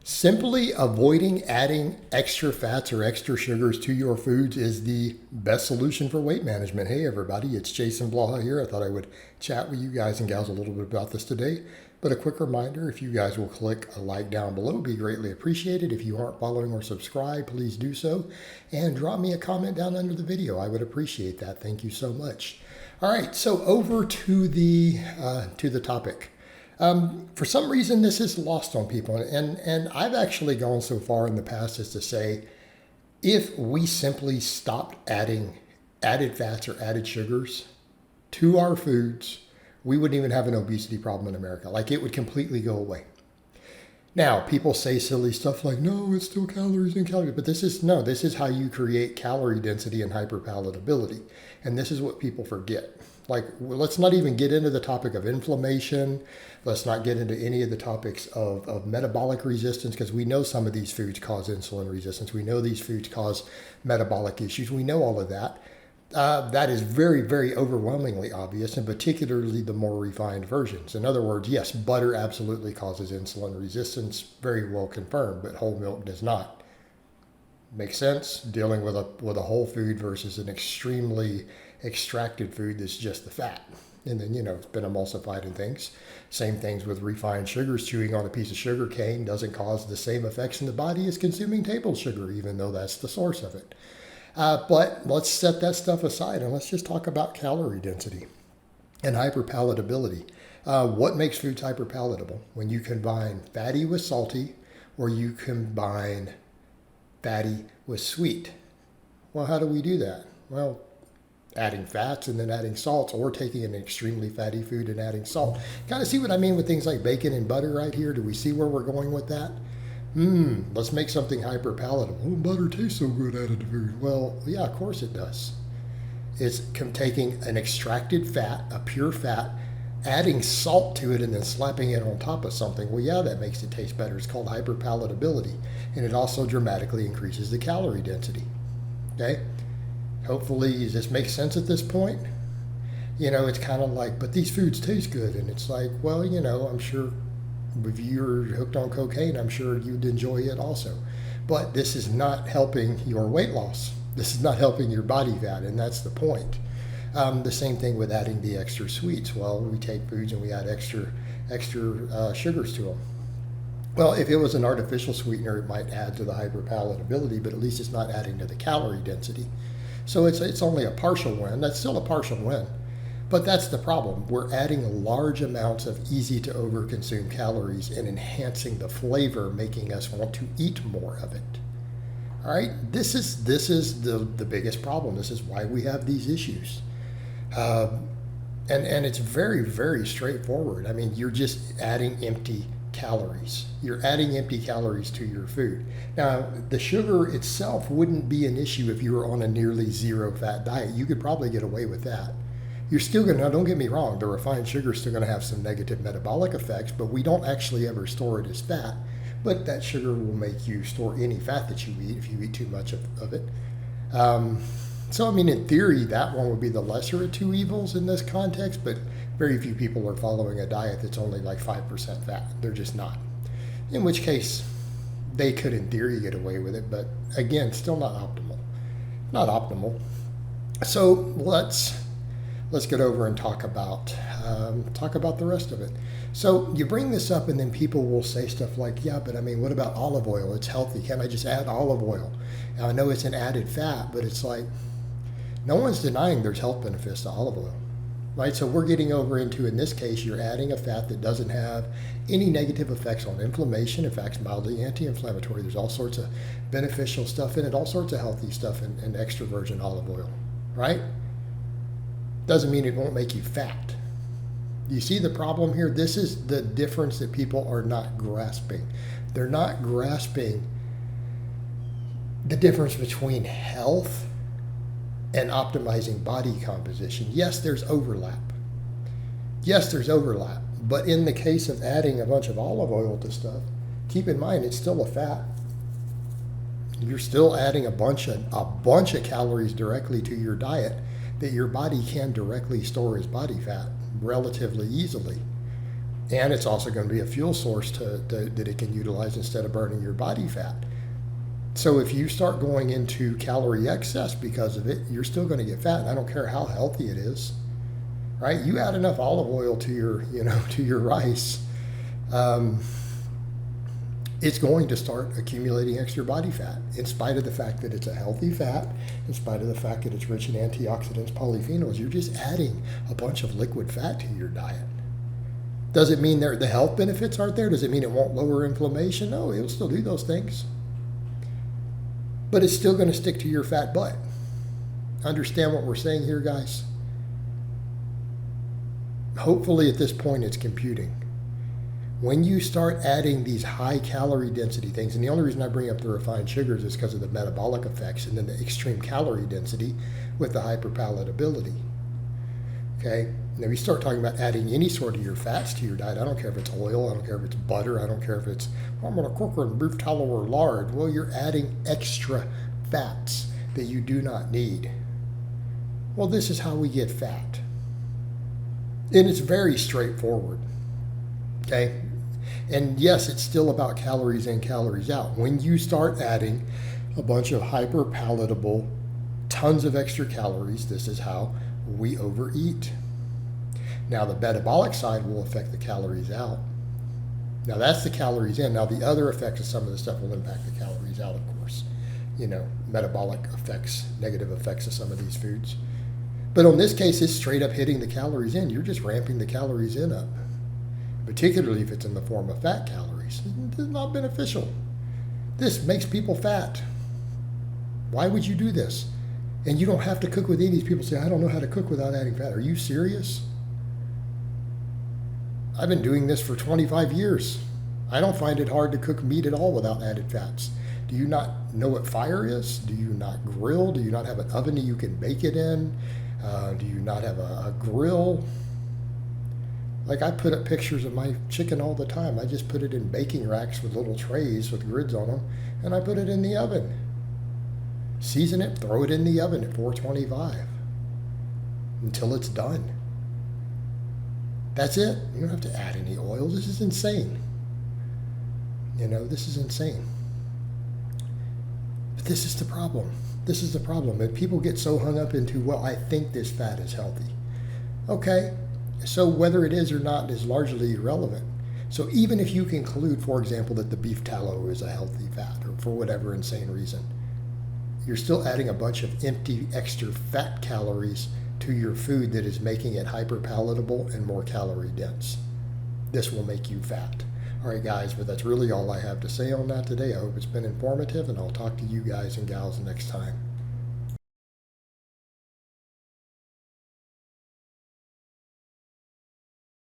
Simply avoiding adding extra fats or extra sugars to your foods is the best solution for weight management. Hey everybody, it's Jason Blaha here. I thought I would chat with you guys and gals a little bit about this today. But a quick reminder, if you guys will click a like down below, it'd be greatly appreciated. If you aren't following or subscribed, please do so. And drop me a comment down under the video. I would appreciate that. Thank you so much. All right, so over to the topic. For some reason, this is lost on people. And I've actually gone so far in the past as to say, if we simply stopped adding added fats or added sugars to our foods, we wouldn't even have an obesity problem in America. Like, it would completely go away. Now, people say silly stuff like, no, it's still calories and calories. But this is how you create calorie density and hyperpalatability. And this is what people forget. Like, let's not even get into the topic of inflammation. Let's not get into any of the topics of metabolic resistance, because we know some of these foods cause insulin resistance. We know these foods cause metabolic issues. We know all of that. That is very, very overwhelmingly obvious, and particularly the more refined versions. In other words, yes, butter absolutely causes insulin resistance, very well confirmed, but whole milk does not. Makes sense? Dealing with a whole food versus an extremely extracted food that's just the fat. And then, it's been emulsified and things. Same things with refined sugars. Chewing on a piece of sugar cane doesn't cause the same effects in the body as consuming table sugar, even though that's the source of it. But let's set that stuff aside and let's just talk about calorie density and hyperpalatability. What makes foods hyperpalatable? When you combine fatty with salty, or you combine fatty with sweet. Well, how do we do that? Well, adding fats and then adding salts, or taking an extremely fatty food and adding salt. Kind of see what I mean with things like bacon and butter right here? Do we see where we're going with that? Let's make something hyper palatable. Oh, butter tastes so good added to food. Well, yeah, of course it does. It's taking an extracted fat, a pure fat, adding salt to it and then slapping it on top of something. Well, yeah, that makes it taste better. It's called hyper palatability. And it also dramatically increases the calorie density. Okay? Hopefully this makes sense at this point. It's kind of like, but these foods taste good. And it's like, well, I'm sure if you're hooked on cocaine, I'm sure you'd enjoy it also. But this is not helping your weight loss. This is not helping your body fat, and that's the point. The same thing with adding the extra sweets. Well, we take foods and we add extra sugars to them. Well, if it was an artificial sweetener, it might add to the hyperpalatability, but at least it's not adding to the calorie density. So it's only a partial win. That's still a partial win. But that's the problem. We're adding large amounts of easy to overconsume calories and enhancing the flavor, making us want to eat more of it. All right, this is the biggest problem. This is why we have these issues. And it's very, very straightforward. I mean, you're just adding empty calories. You're adding empty calories to your food. Now, the sugar itself wouldn't be an issue if you were on a nearly zero fat diet. You could probably get away with that. You're still going to, now don't get me wrong, the refined sugar is still going to have some negative metabolic effects, but we don't actually ever store it as fat. But that sugar will make you store any fat that you eat if you eat too much of it. So, I mean, in theory, that one would be the lesser of two evils in this context, but very few people are following a diet that's only like 5% fat. They're just not. In which case, they could in theory get away with it, but again, still not optimal. Not optimal. So let's get over and talk about the rest of it. So you bring this up and then people will say stuff like, yeah, but I mean, what about olive oil? It's healthy. Can't I just add olive oil? Now, I know it's an added fat, but it's like, no one's denying there's health benefits to olive oil, right? So we're getting over into, in this case, you're adding a fat that doesn't have any negative effects on inflammation. In fact, it's mildly anti-inflammatory. There's all sorts of beneficial stuff in it, all sorts of healthy stuff in extra virgin olive oil, right? Doesn't mean it won't make you fat. You see the problem here? This is the difference that people are not grasping. They're not grasping the difference between health and optimizing body composition. Yes, there's overlap. But in the case of adding a bunch of olive oil to stuff, keep in mind it's still a fat. You're still adding a bunch of calories directly to your diet that your body can directly store as body fat relatively easily. And it's also going to be a fuel source that it can utilize instead of burning your body fat. So if you start going into calorie excess because of it, you're still going to get fat. And I don't care how healthy it is, right? You add enough olive oil to your, to your rice, it's going to start accumulating extra body fat, in spite of the fact that it's a healthy fat, in spite of the fact that it's rich in antioxidants, polyphenols. You're just adding a bunch of liquid fat to your diet. Does it mean the health benefits aren't there? Does it mean it won't lower inflammation? No, it'll still do those things. But it's still going to stick to your fat butt. Understand what we're saying here, guys? Hopefully at this point it's computing. When you start adding these high calorie density things, and the only reason I bring up the refined sugars is because of the metabolic effects and then the extreme calorie density with the hyperpalatability. Okay? Now you start talking about adding any sort of your fats to your diet. I don't care if it's oil, I don't care if it's butter, I don't care if it's, I'm going to cook in beef tallow or lard. Well, you're adding extra fats that you do not need. Well, this is how we get fat. And it's very straightforward. Okay? And yes, it's still about calories in, calories out. When you start adding a bunch of hyperpalatable, tons of extra calories, this is how we overeat. Now, the metabolic side will affect the calories out. Now, that's the calories in. Now, the other effects of some of the stuff will impact the calories out, of course. Metabolic effects, negative effects of some of these foods. But on this case, it's straight up hitting the calories in. You're just ramping the calories in up, particularly if it's in the form of fat calories. It's not beneficial. This makes people fat. Why would you do this? And you don't have to cook with any. These people say, I don't know how to cook without adding fat. Are you serious? I've been doing this for 25 years. I don't find it hard to cook meat at all without added fats. Do you not know what fire is? Do you not grill? Do you not have an oven that you can bake it in? Do you not have a grill? Like, I put up pictures of my chicken all the time. I just put it in baking racks with little trays with grids on them, and I put it in the oven. Season it, throw it in the oven at 425 until it's done. That's it. You don't have to add any oil. This is insane. This is insane. But this is the problem. This is the problem. And people get so hung up into, well, I think this fat is healthy. Okay. So whether it is or not is largely irrelevant. So even if you conclude, for example, that the beef tallow is a healthy fat, or for whatever insane reason, you're still adding a bunch of empty extra fat calories to your food that is making it hyperpalatable and more calorie dense. This will make you fat. All right, guys, but that's really all I have to say on that today. I hope it's been informative, and I'll talk to you guys and gals next time.